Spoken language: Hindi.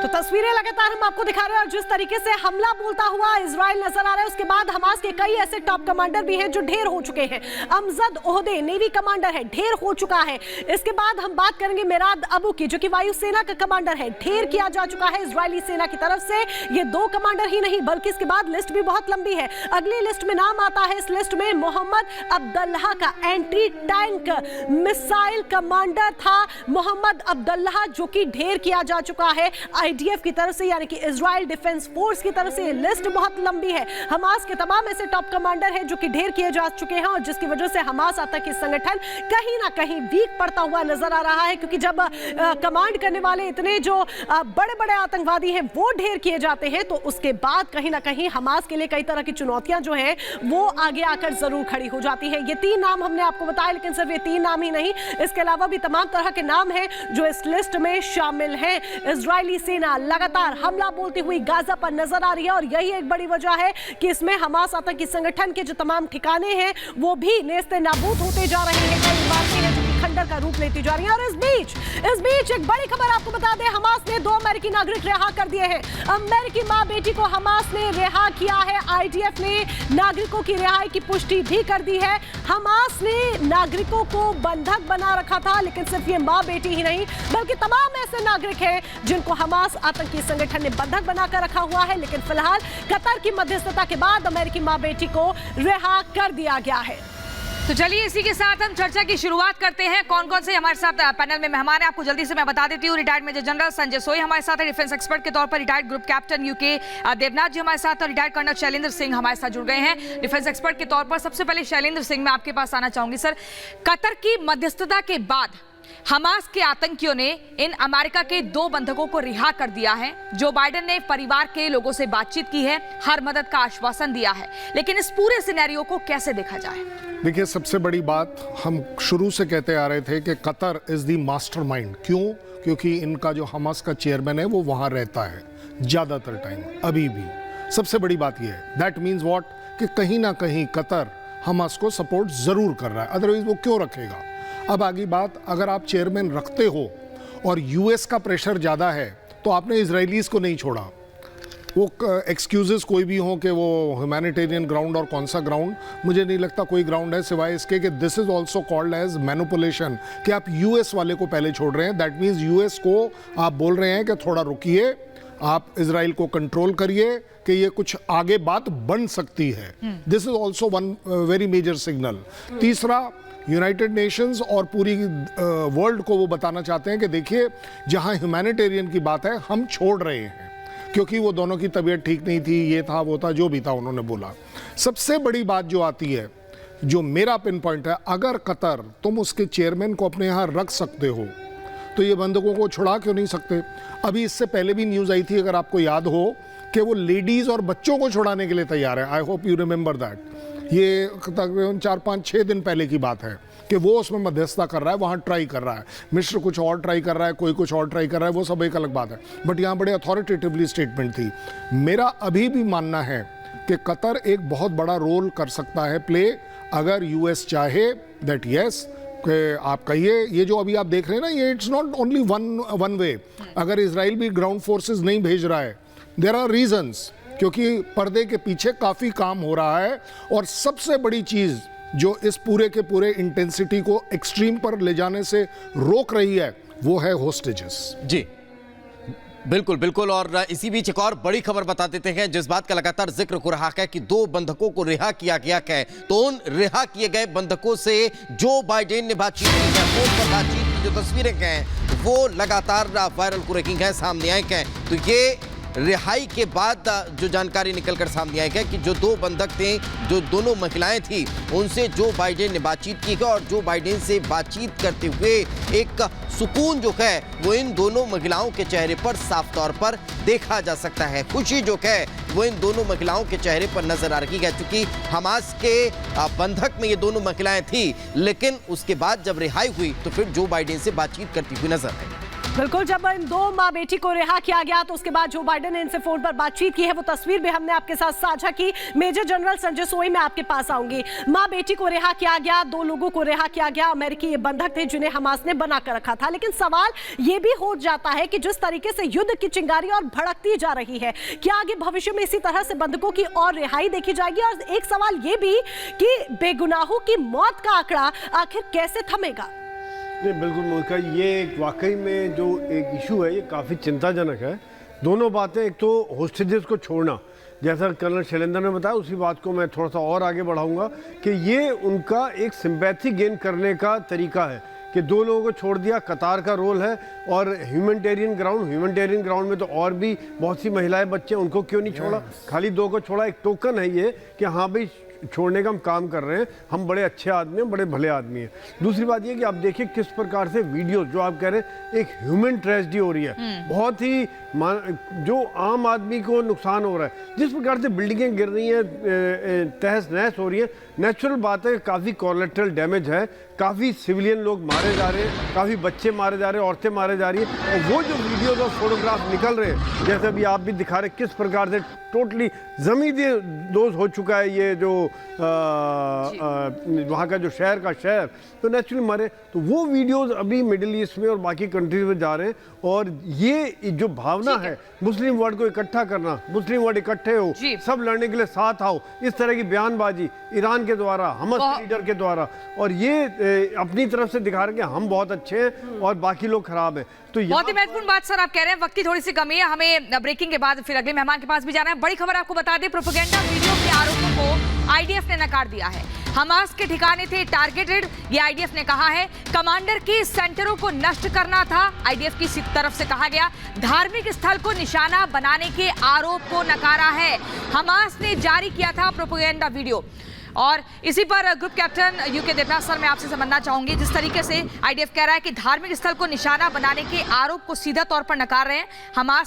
तो तस्वीरें लगातार हम आपको दिखा रहे हैं और जिस तरीके से हमला बोलता हुआ इजराइल नजर आ रहा है, उसके बाद हमास के कई ऐसे टॉप कमांडर भी हैं जो ढेर हो चुके हैं। अमजद ओहदे नेवी कमांडर है, ढेर हो चुका है। इसके बाद हम बात करेंगे मेराद अबू की, जो कि वायुसेना का कमांडर है, ढेर किया जा चुका है इजरायली सेना की तरफ से। ये 2 कमांडर ही नहीं बल्कि इसके बाद लिस्ट भी बहुत लंबी है। अगली लिस्ट में नाम आता है, इस लिस्ट में मोहम्मद अब्दुल्लाह का, एंटी टैंक मिसाइल कमांडर था मोहम्मद अब्दुल्लाह, जो कि ढेर किया जा चुका है आईडीएफ की तरफ से, यानी कि इजराइल डिफेंस फोर्स की तरफ से। लिस्ट बहुत लंबी है। हमास के तमाम ऐसे टॉप कमांडर हैं जो कि ढेर किए जा चुके हैं और जिसकी वजह से हमास आतंकी संगठन कहीं ना कहीं वीक पड़ता हुआ नजर आ रहा है, क्योंकि जब कमांड करने वाले इतने जो बड़े-बड़े आतंकवादी हैं वो ढेर किए जाते हैं, तो उसके बाद कहीं ना कहीं हमास के लिए कई तरह की चुनौतियां जो हैं वो आगे आकर जरूर खड़ी हो जाती है। ये 3 नाम हमने आपको बताया, लेकिन सिर्फ ये 3 नाम ही नहीं, इसके अलावा भी तमाम तरह के नाम हैं जो इस लिस्ट में शामिल हैं। इजरायली सेना लगातार हमला बोलती हुई गाजा पर नजर आ रही है और यही एक बड़ी वजह है कि इसमें हमास आतंकी संगठन के जो तमाम ठिकाने हैं वो भी नेस्ते नाबूद होते जा रहे हैं, कई इमारतें हैं जो कि खंडर का रूप लेती जा रही हैं। और इस बीच एक बड़ी खबर आपको बता दें, हमास ने 2 अमेरिकी नागरिक रिहा कर दिए हैं। अमेरिकी मां बेटी को हमास ने रिहा किया है। आईडीएफ ने नागरिकों की रिहाई की पुष्टि भी कर दी है। हमास ने नागरिकों को बंधक बना रखा था, लेकिन सिर्फ ये मां बेटी ही नहीं बल्कि तमाम ऐसे नागरिक हैं जिनको हमास आतंकी संगठन ने बंधक बनाकर रखा हुआ है, लेकिन फिलहाल कतर की मध्यस्थता के बाद अमेरिकी मां बेटी को रिहा कर दिया गया है। तो चलिए इसी के साथ हम चर्चा की शुरुआत करते हैं। कौन कौन से हमारे साथ पैनल में मेहमान हैं आपको जल्दी से मैं बता देती हूँ। रिटायर्ड मेजर जनरल संजय सोई हमारे साथ है, डिफेंस एक्सपर्ट के तौर पर retired group captain UK Devnath ji हमारे साथ, और रिटायर्ड कर्नल शैलेंद्र सिंह हमारे साथ जुड़ गए हैं डिफेंस एक्सपर्ट के तौर पर। सबसे पहले शैलेंद्र सिंह, मैं आपके पास आना चाहूंगी। सर, कतर की मध्यस्थता के बाद हमास के आतंकियों ने इन अमेरिका के 2 बंधकों को रिहा कर दिया है। जो बाइडेन ने परिवार के लोगों से बातचीत की है, हर मदद का आश्वासन दिया है, लेकिन इस पूरे सिनेरियो को कैसे देखा जाए? देखिए, सबसे बड़ी बात हम शुरू से कहते आ रहे थे कि कतर इज द मास्टरमाइंड। क्यों? क्योंकि इनका जो हमास का चेयरमैन है वो वहां रहता है ज्यादातर टाइम, अभी भी। सबसे बड़ी बात यह है, दैट मीन्स व्हाट, कि कहीं ना कहीं कतर हमास को सपोर्ट जरूर कर रहा है, अदरवाइज वो क्यों रखेगा। अब आगे बात, अगर आप चेयरमैन रखते हो और यूएस का प्रेशर ज़्यादा है तो आपने इजरायलीज़ को नहीं छोड़ा। वो एक्सक्यूजेस कोई भी हो कि वो ह्यूमैनिटेरियन ग्राउंड, और कौन सा ग्राउंड, मुझे नहीं लगता कोई ग्राउंड है सिवाय इसके कि this is also called as manipulation, कि आप यूएस वाले को पहले छोड़ रहे हैं। दैट मीन्स यूएस को आप बोल रहे हैं कि थोड़ा रुकिए, आप इजराइल को कंट्रोल करिए कि ये कुछ आगे बात बन सकती है। This is also one very major signal. तीसरा, यूनाइटेड नेशंस और पूरी वर्ल्ड को वो बताना चाहते हैं कि देखिए, जहां ह्यूमैनिटेरियन की बात है हम छोड़ रहे हैं, क्योंकि वो दोनों की तबीयत ठीक नहीं थी, ये था वो था, जो भी था उन्होंने बोला। सबसे बड़ी बात जो आती है, जो मेरा पिन पॉइंट है, अगर कतर तुम उसके चेयरमैन को अपने यहाँ रख सकते हो तो ये बंधकों को छुड़ा क्यों नहीं सकते? अभी इससे पहले भी न्यूज़ आई थी, अगर आपको याद हो, कि वो लेडीज़ और बच्चों को छुड़ाने के लिए तैयार है। I hope you remember that. ये तकरीबन 4-5-6 दिन पहले की बात है कि वो उसमें मध्यस्थता कर रहा है, वहाँ ट्राई कर रहा है। मिस्र कुछ और ट्राई कर रहा है, कोई कुछ और ट्राई कर रहा है, वो सब एक अलग बात है, बट यहाँ बड़े अथॉरिटेटिवली स्टेटमेंट थी। मेरा अभी भी मानना है कि कतर एक बहुत बड़ा रोल कर सकता है प्ले, अगर यूएस चाहे, दैट यस, कि आप कहिए। ये जो अभी आप देख रहे हैं ना, ये it's not only one way. अगर इजराइल भी ग्राउंड फोर्सेस नहीं भेज रहा है, देयर आर रीजंस, क्योंकि पर्दे के पीछे काफ़ी काम हो रहा है। और सबसे बड़ी चीज़ जो इस पूरे के पूरे इंटेंसिटी को एक्सट्रीम पर ले जाने से रोक रही है, वो है होस्टेजेस। जी बिल्कुल बिल्कुल। और इसी बीच एक और बड़ी खबर बता देते हैं, जिस बात का लगातार जिक्र हो रहा है कि 2 बंधकों को रिहा किया गया है। तो उन रिहा किए गए बंधकों से जो बाइडेन ने बातचीत की है, फोन पर बातचीत की जो तस्वीरें हैं वो लगातार वायरल हो रही हैं, सामने आई हैं। तो ये रिहाई के बाद जो जानकारी निकलकर सामने आई है कि जो 2 बंधक थे, जो दोनों महिलाएं थी, उनसे जो बाइडेन ने बातचीत की है, और जो बाइडेन से बातचीत करते हुए एक सुकून जो है वो इन दोनों महिलाओं के चेहरे पर साफ तौर पर देखा जा सकता है। खुशी जो है वो इन दोनों महिलाओं के चेहरे पर नजर आ रही है, क्योंकि हमास के बंधक में ये दोनों महिलाएं थी, लेकिन उसके बाद जब रिहाई हुई तो फिर जो बाइडेन से बातचीत करती हुई नजर आई। बिल्कुल, जब इन दो माँ बेटी को रिहा किया गया तो उसके बाद जो बाइडेन ने इनसे फोन पर बातचीत की है, वो तस्वीर भी हमने आपके साथ साझा की। मेजर जनरल संजय सोई, मैं आपके पास आऊंगी। माँ बेटी को रिहा किया गया, दो लोगों को रिहा किया गया, अमेरिकी ये बंधक थे जिन्हें हमास ने बनाकर रखा था। लेकिन सवाल ये भी हो जाता है कि जिस तरीके से युद्ध की चिंगारी और भड़कती जा रही है, क्या आगे भविष्य में इसी तरह से बंधकों की और रिहाई देखी जाएगी? और एक सवाल ये भी कि बेगुनाहों की मौत का आंकड़ा आखिर कैसे थमेगा? नहीं, बिल्कुल मोनिका, ये वाकई में जो एक इशू है ये काफ़ी चिंताजनक है। दोनों बातें, एक तो होस्टेजेस को छोड़ना, जैसा कर्नल शैलेंद्र ने बताया, उसी बात को मैं थोड़ा सा और आगे बढ़ाऊंगा कि ये उनका एक सिंपैथी गेन करने का तरीका है कि दो लोगों को छोड़ दिया। कतार का रोल है और ह्यूमैनिटेरियन ग्राउंड में तो और भी बहुत सी महिलाएं, बच्चे, उनको क्यों नहीं छोड़ा? खाली दो को छोड़ा। एक टोकन है ये कि हाँ भाई, छोड़ने का हम काम कर रहे हैं, हम बड़े अच्छे आदमी हैं, बड़े भले आदमी हैं। दूसरी बात ये कि आप देखिए किस प्रकार से वीडियो, जो आप कह रहे हैं एक ह्यूमन ट्रेजेडी हो रही है, बहुत ही जो आम आदमी को नुकसान हो रहा है, जिस प्रकार से बिल्डिंगें गिर रही हैं, तहस नहस हो रही है। नेचुरल बात है, काफ़ी कोलेटरल डैमेज है, काफ़ी सिविलियन लोग मारे जा रहे हैं, काफ़ी बच्चे मारे जा रहे हैं, औरतें मारे जा रही हैं। और वो जो वीडियोज और फोटोग्राफ निकल रहे हैं, जैसे अभी आप भी दिखा रहे, किस प्रकार से टोटली ज़मींदोज़ हो चुका है ये जो वहाँ का जो शहर का शहर, तो नेचुरली मारे। तो वो वीडियोस अभी मिडिल ईस्ट में और बाकी कंट्रीज में जा रहे हैं। और ये जो भावना है मुस्लिम वर्ल्ड को इकट्ठा करना, मुस्लिम वर्ल्ड इकट्ठे हो, सब लड़ने के लिए साथ आओ, इस तरह की बयानबाजी ईरान के द्वारा, हमास लीडर के द्वारा, और ये अपनी तरफ से दिखा रहे हैं कि हम बहुत अच्छे हैं और बाकी लोग खराब हैं। तो बहुत ही महत्वपूर्ण बात सर आप कह रहे हैं। वक्त की थोड़ी सी कमी है, हमें ब्रेकिंग के बाद फिर अगले मेहमान के पास भी जाना है। बड़ी खबर आपको बता दें, प्रोपेगेंडा वीडियो के आरोपों को आईडीएफ ने नकार दिया है। हमास के ठिकाने थे टारगेटेड, ये आईडीएफ ने कहा है। कमांडर के सेंटरों को नष्ट करना था, आईडीएफ की तरफ से कहा गया। धार्मिक स्थल को निशाना बनाने के आरोप को नकारा है। हमास ने जारी किया था प्रोपेगेंडा वीडियो। और इसी पर group captain UK Devnath sir, मैं आपसे समझना चाहूंगी, जिस तरीके से आईडीएफ कह रहा है कि धार्मिक स्थल को निशाना बनाने के आरोप को सीधा तौर पर नकार रहे हैं, हमास